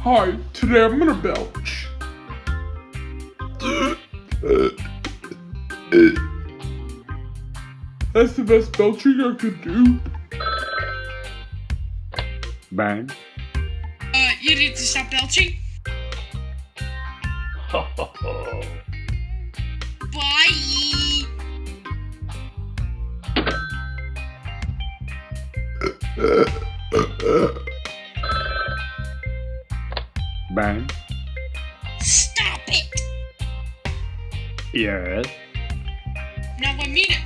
Hi, today I'm gonna belch. That's the best belching I could do. Bang. You need to stop belching. Bye. Bang. Stop it. Yes. Now I mean it.